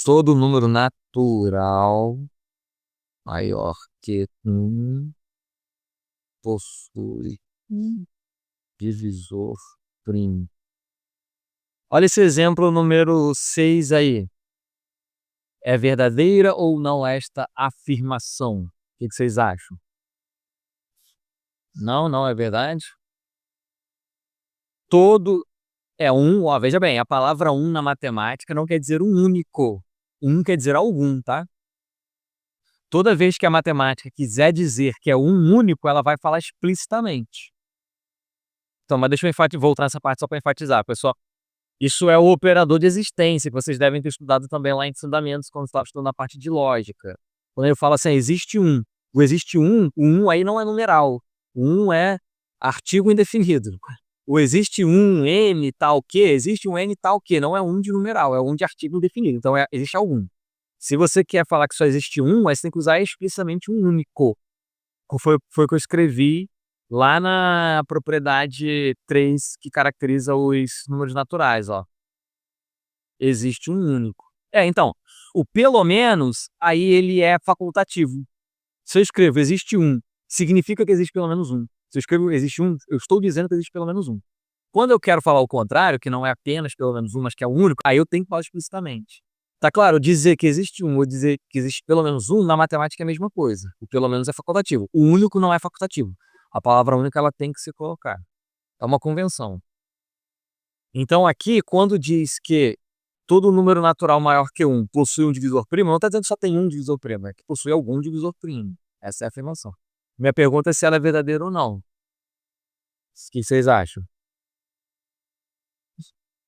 Todo número natural maior que 1 possui divisor primo. Olha esse exemplo número 6 aí. É verdadeira ou não esta afirmação? O que vocês acham? Não, não é verdade. Todo é um, ó, veja bem, a palavra um na matemática não quer dizer um único. Um quer dizer algum, tá? Toda vez que a matemática quiser dizer que é um único, ela vai falar explicitamente. Então, mas deixa eu voltar nessa parte só para enfatizar, pessoal. Isso é o operador de existência, que vocês devem ter estudado também lá em fundamentos, quando estava estudando a parte de lógica. Quando eu falo assim, existe um. O existe um, o um aí não é numeral. O um é artigo indefinido. O existe um N tal que, existe um N tal que, não é um de numeral, é um de artigo indefinido. Então, existe algum. Se você quer falar que só existe um, aí você tem que usar explicitamente um único. Foi o que eu escrevi lá na propriedade 3 que caracteriza os números naturais, ó. Existe um único. Então, o pelo menos, aí ele é facultativo. Se eu escrevo existe um, significa que existe pelo menos um. Se eu escrevo existe um, eu estou dizendo que existe pelo menos um. Quando eu quero falar o contrário, que não é apenas pelo menos um, mas que é o único, aí eu tenho que falar explicitamente. Tá claro? Dizer que existe um ou dizer que existe pelo menos um, na matemática é a mesma coisa. O pelo menos é facultativo. O único não é facultativo. A palavra única ela tem que se colocar. É uma convenção. Então aqui, quando diz que todo número natural maior que um possui um divisor primo, não está dizendo que só tem um divisor primo, é que possui algum divisor primo. Essa é a afirmação. Minha pergunta é se ela é verdadeira ou não. O que vocês acham?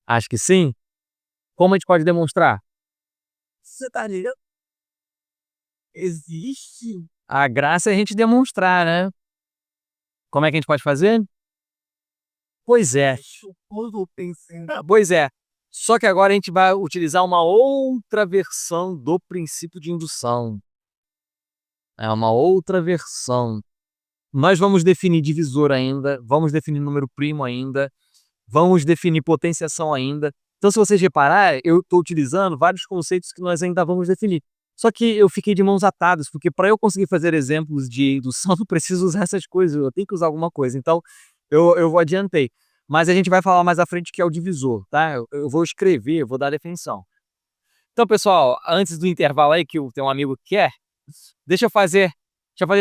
Acho que sim? Como a gente pode demonstrar? Você tá ligado? Existe. A graça é a gente demonstrar, né? Como é que a gente pode fazer? Pois é. Pois é. Só que agora a gente vai utilizar uma outra versão do princípio de indução. É uma outra versão. Nós vamos definir divisor ainda, vamos definir número primo ainda, vamos definir potenciação ainda. Então, se vocês reparar, eu estou utilizando vários conceitos que nós ainda vamos definir. Só que eu fiquei de mãos atadas, porque para eu conseguir fazer exemplos de indução, eu preciso usar essas coisas, eu tenho que usar alguma coisa. Então, eu adiantei. Mas a gente vai falar mais à frente que é o divisor, tá? Eu vou escrever, eu vou dar a definição. Então, pessoal, antes do intervalo aí, que tem um amigo que quer, deixa eu fazer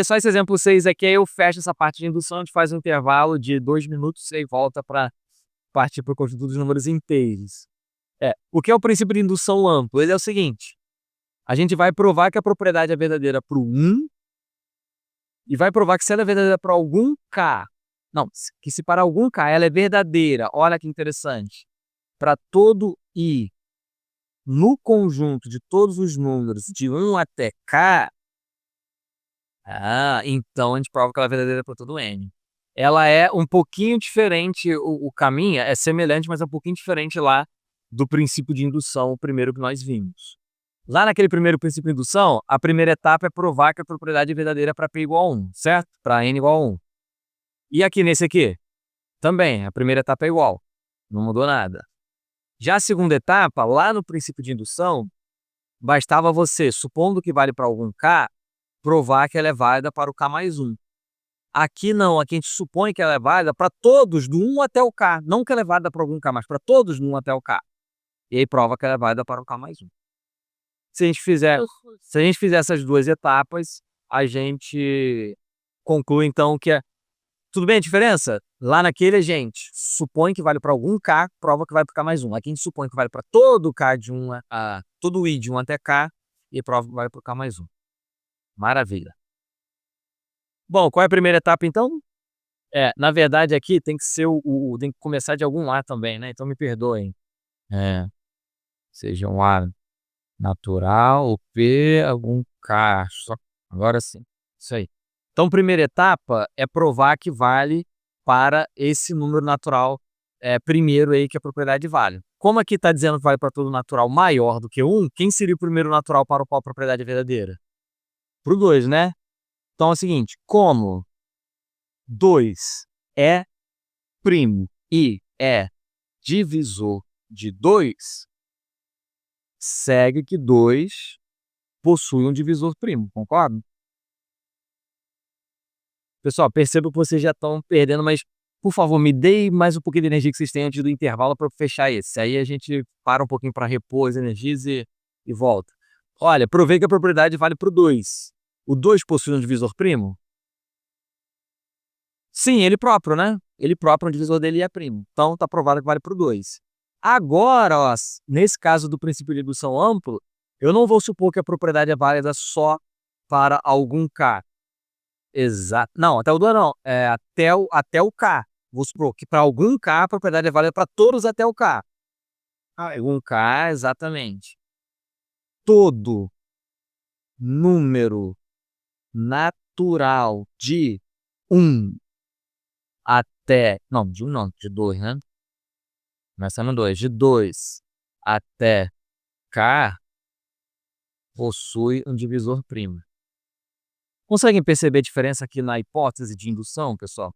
só esse exemplo 6 aqui, aí eu fecho essa parte de indução, a gente faz um intervalo de 2 minutos e aí volta para partir para o conjunto dos números inteiros. O que é o princípio de indução amplo? Ele é o seguinte, a gente vai provar que a propriedade é verdadeira para o 1 e vai provar que se ela é verdadeira para algum K, não, que se para algum K ela é verdadeira, olha que interessante, para todo I no conjunto de todos os números de 1 até K, então a gente prova que ela é verdadeira para todo N. Ela é um pouquinho diferente, o caminho é semelhante, mas é um pouquinho diferente lá do princípio de indução, o primeiro que nós vimos. Lá naquele primeiro princípio de indução, a primeira etapa é provar que a propriedade é verdadeira para P igual a 1, certo? Para N igual a 1. E aqui nesse aqui? Também, a primeira etapa é igual. Não mudou nada. Já a segunda etapa, lá no princípio de indução, bastava você, supondo que vale para algum K, provar que ela é válida para o K mais 1. Aqui não, aqui a gente supõe que ela é válida para todos do 1 até o K. Não que ela é válida para algum K, mas para todos do 1 até o K. E aí prova que ela é válida para o K mais 1. Se a gente fizer essas duas etapas, a gente conclui então que tudo bem a diferença? Lá naquele a gente supõe que vale para algum K, prova que vale para o K mais 1. Aqui a gente supõe que vale para todo K de 1 a todo I de 1 até K e prova que vale para o K mais 1. Maravilha. Bom, qual é a primeira etapa então? Na verdade aqui tem que ser tem que começar de algum A também, né? Então me perdoem. Seja um A natural, ou P, algum K. Agora sim. Isso aí. Então, primeira etapa é provar que vale para esse número natural primeiro aí que a propriedade vale. Como aqui está dizendo que vale para todo natural maior do que 1, quem seria o primeiro natural para o qual a propriedade é verdadeira? Para o 2, né? Então é o seguinte, como 2 é primo e é divisor de 2, segue que 2 possui um divisor primo, concorda? Pessoal, percebo que vocês já estão perdendo, mas, por favor, me deem mais um pouquinho de energia que vocês têm antes do intervalo para eu fechar esse. Aí a gente para um pouquinho para repor as energias e volta. Olha, provei que a propriedade vale para o 2. O 2 possui um divisor primo? Sim, ele próprio, né? Ele próprio, o divisor dele é primo. Então, está provado que vale para o 2. Agora, ó, nesse caso do princípio de indução amplo, eu não vou supor que a propriedade é válida só para algum K. Exato. Não, até o 2 não. É até o K. Vou supor que para algum K a propriedade é válida para todos até o K. Algum K, exatamente. Todo número natural de 1 até... Não, de 1 não, de 2, né? Começa no 2. De 2 até K possui um divisor primo. Conseguem perceber a diferença aqui na hipótese de indução, pessoal?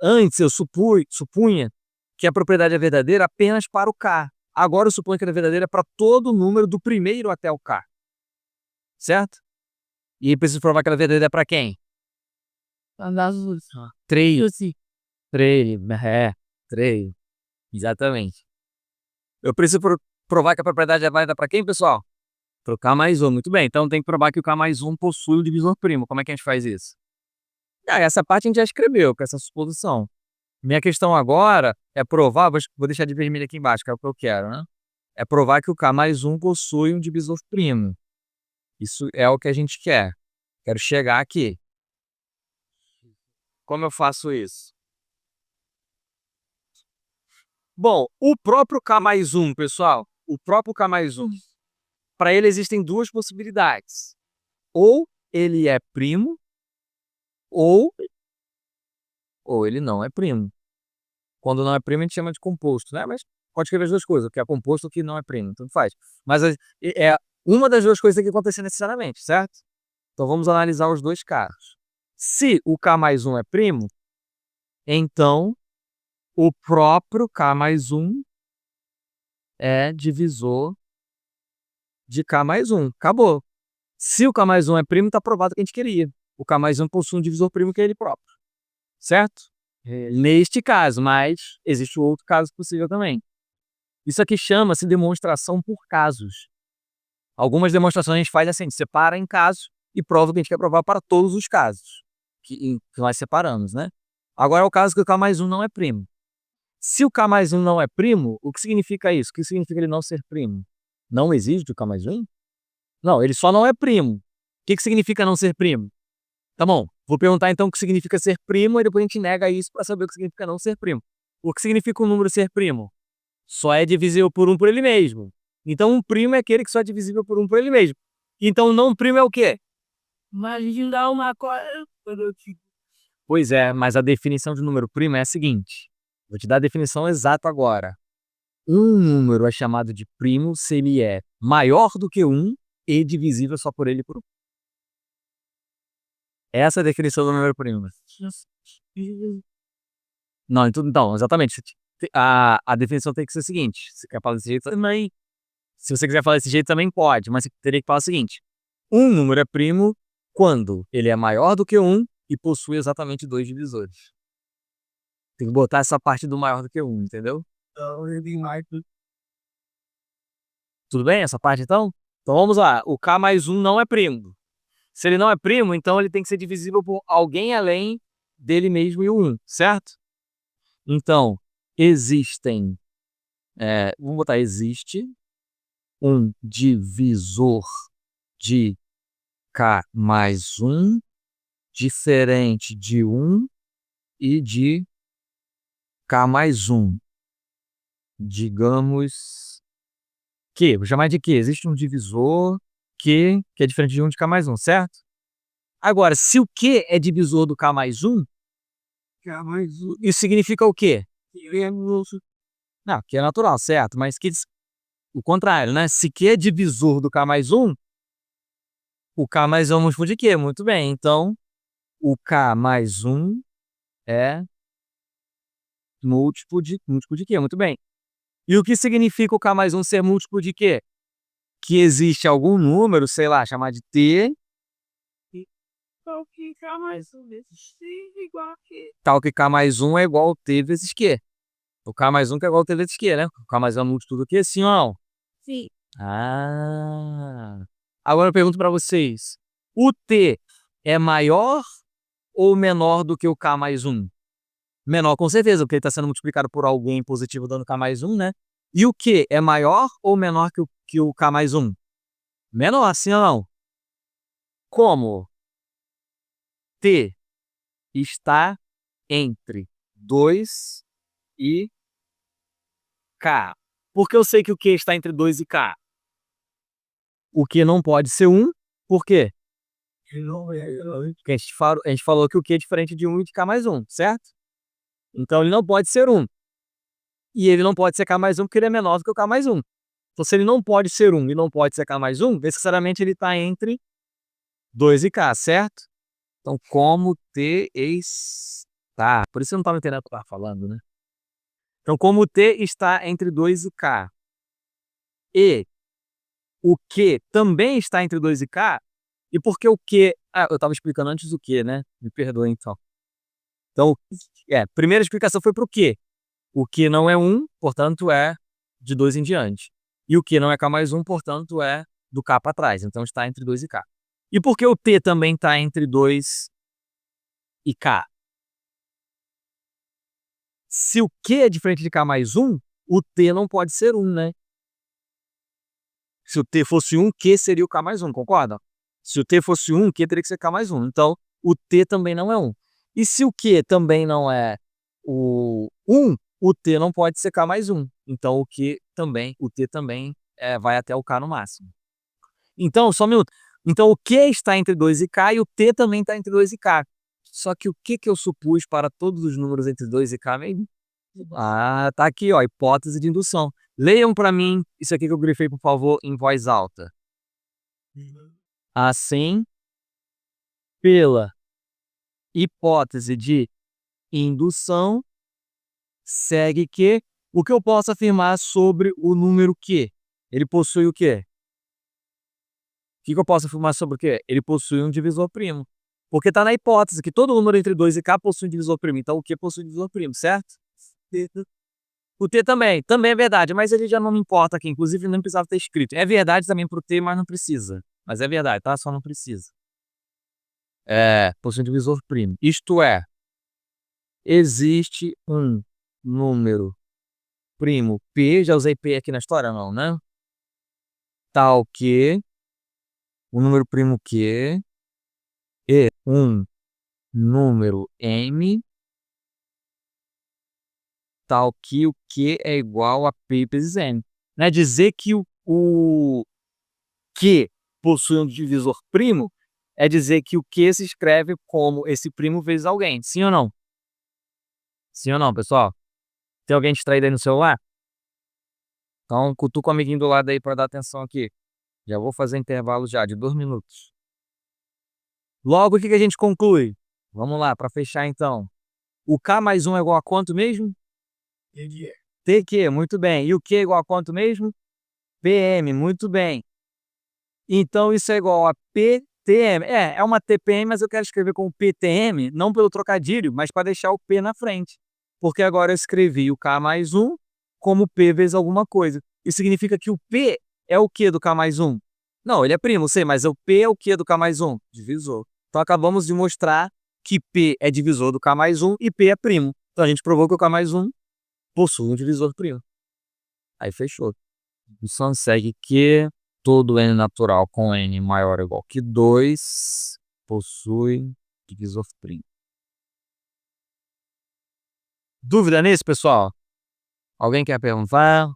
Antes eu supunha que a propriedade é verdadeira apenas para o K. Agora eu suponho que ela é verdadeira para todo o número do primeiro até o K. Certo? E preciso provar que ela é verdadeira para quem? Três. 3. É, 3. Exatamente. Eu preciso provar que a propriedade é válida para quem, pessoal? Para o K mais 1. Muito bem. Então tem que provar que o K mais 1 possui o divisor primo. Como é que a gente faz isso? Essa parte a gente já escreveu, com essa suposição. Minha questão agora é provar, vou deixar de vermelho aqui embaixo, que é o que eu quero, né? É provar que o K mais 1 possui um divisor primo. Isso é o que a gente quer. Quero chegar aqui. Como eu faço isso? Bom, o próprio K mais 1, pessoal, o próprio K mais 1, para ele existem duas possibilidades. Ou ele é primo, ou ele não é primo. Quando não é primo, a gente chama de composto, né? Mas pode escrever as duas coisas, o que é composto e o que não é primo, tanto faz. Mas é uma das duas coisas que tem que acontecer necessariamente, certo? Então vamos analisar os dois casos. Se o K mais 1 é primo, então o próprio K mais 1 é divisor de K mais 1. Acabou. Se o K mais 1 é primo, está provado o que a gente queria. O K mais 1 possui um divisor primo que é ele próprio. Certo? Neste caso, mas existe outro caso possível também. Isso aqui chama-se demonstração por casos. Algumas demonstrações a gente faz assim, a gente separa em casos e prova o que a gente quer provar para todos os casos que nós separamos, né? Agora é o caso que o K mais 1 não é primo. Se o K mais 1 não é primo, o que significa isso? O que significa ele não ser primo? Não existe o K mais 1? Não, ele só não é primo. O que significa não ser primo? Tá bom, vou perguntar então o que significa ser primo e depois a gente nega isso para saber o que significa não ser primo. O que significa um número ser primo? Só é divisível por 1 por ele mesmo. Então um primo é aquele que só é divisível por 1 por ele mesmo. Então não primo é o quê? Imagina uma coisa. Pois é, mas a definição de número primo é a seguinte. Vou te dar a definição exata agora. Um número é chamado de primo se ele é maior do que 1 e divisível só por ele por 1. Essa é a definição do número primo. Não, então, exatamente. A definição tem que ser a seguinte. Se quer falar desse jeito também. Se você quiser falar desse jeito também pode, mas você teria que falar o seguinte. Um número é primo quando ele é maior do que 1 e possui exatamente 2 divisores. Tem que botar essa parte do maior do que 1, entendeu? Tudo bem essa parte então? Então vamos lá. O K mais 1 não é primo. Se ele não é primo, então ele tem que ser divisível por alguém além dele mesmo e o 1, certo? Então, existem... vamos botar existe um divisor de K mais 1 diferente de 1 e de K mais 1. Digamos que, vou chamar de que? Existe um divisor que é diferente de 1 de K mais 1, certo? Agora, se o Q é divisor do K mais 1, isso significa o quê? Não, Q é natural, certo? Mas o contrário, né? Se Q é divisor do K mais 1, o K mais 1 é múltiplo de Q. Muito bem, então o K mais 1 é múltiplo de Q. Muito bem. E o que significa o K mais 1 ser múltiplo de quê? que existe algum número, sei lá, chamar de T, tal que K mais 1 vezes T é igual a Q. Tal que K mais 1 é igual a T vezes Q. O K mais 1 que é igual a T vezes Q, né? O K mais 1 é múltiplo do Q, sim ou não? Sim. Ah. Agora eu pergunto para vocês. O T é maior ou menor do que o K mais 1? Menor, com certeza, porque ele está sendo multiplicado por alguém positivo dando K mais 1, né? E o Q é maior ou menor que o K mais 1? Menor, sim ou não? Como T está entre 2 e K? Porque eu sei que o Q está entre 2 e K. O Q não pode ser 1, por quê? Porque a gente falou que o Q é diferente de 1 e de K mais 1, certo? Então ele não pode ser 1. E ele não pode ser K mais 1 porque ele é menor do que o K mais 1. Então se ele não pode ser 1 e não pode ser K mais 1, necessariamente ele está entre 2 e K, certo? Então como T está... Por isso você não estava entendendo o que eu estava falando, né? Então como T está entre 2 e K e o Q também está entre 2 e K, e por que o Q... Ah, eu estava explicando antes o Q, né? Me perdoe então. Então, primeira explicação foi para o Q. O Q não é 1, portanto é de 2 em diante. E o Q não é K mais 1, portanto é do K para trás. Então está entre 2 e K. E por que o T também está entre 2 e K? Se o Q é diferente de K mais 1, o T não pode ser 1, né? Se o T fosse 1, Q seria o K mais 1, concorda? Se o T fosse 1, Q teria que ser K mais 1. Então, o T também não é 1. E se o Q também não é o 1, o T não pode ser K mais 1. Então, o T também vai até o K no máximo. Então, só um minuto. Então, o Q está entre 2 e K e o T também está entre 2 e K. Só que o que eu supus para todos os números entre 2 e K mesmo? Ah, tá aqui, ó, hipótese de indução. Leiam para mim isso aqui que eu grifei, por favor, em voz alta. Assim, pela hipótese de indução, segue que o que eu posso afirmar sobre o número Q? Ele possui o quê? O que eu posso afirmar sobre o quê? Ele possui um divisor primo. Porque está na hipótese que todo número entre 2 e K possui um divisor primo. Então, o Q possui um divisor primo, certo? O T também é verdade, mas ele já não me importa aqui. Inclusive, não precisava ter escrito. É verdade também pro T, mas não precisa. Mas é verdade, tá? Só não precisa. Possui um divisor primo. Isto é, existe um número primo P, já usei P aqui na história, não, né? Tal que o número primo Q e um número M, tal que o Q é igual a P vezes M. Né? Dizer que o Q possui um divisor primo é dizer que o Q se escreve como esse primo vezes alguém. Sim ou não? Sim ou não, pessoal? Tem alguém distraído aí no celular? Então, cutuca o amiguinho do lado aí para dar atenção aqui. Já vou fazer intervalo já, de 2 minutos. Logo, o que a gente conclui? Vamos lá, para fechar então. O K mais 1 é igual a quanto mesmo? TQ, muito bem. E o Q é igual a quanto mesmo? PM, muito bem. Então, isso é igual a PTM. É uma TPM, mas eu quero escrever como PTM, não pelo trocadilho, mas para deixar o P na frente. Porque agora eu escrevi o K mais 1 como P vezes alguma coisa. Isso significa que o P é o Q do K mais 1? Não, ele é primo, sei, mas o P é o Q do K mais 1? Divisor. Então acabamos de mostrar que P é divisor do K mais 1 e P é primo. Então a gente provou que o K mais 1 possui um divisor primo. Aí fechou. Então segue que todo N natural com N maior ou igual que 2 possui divisor primo. Dúvida nisso, pessoal? Alguém quer perguntar?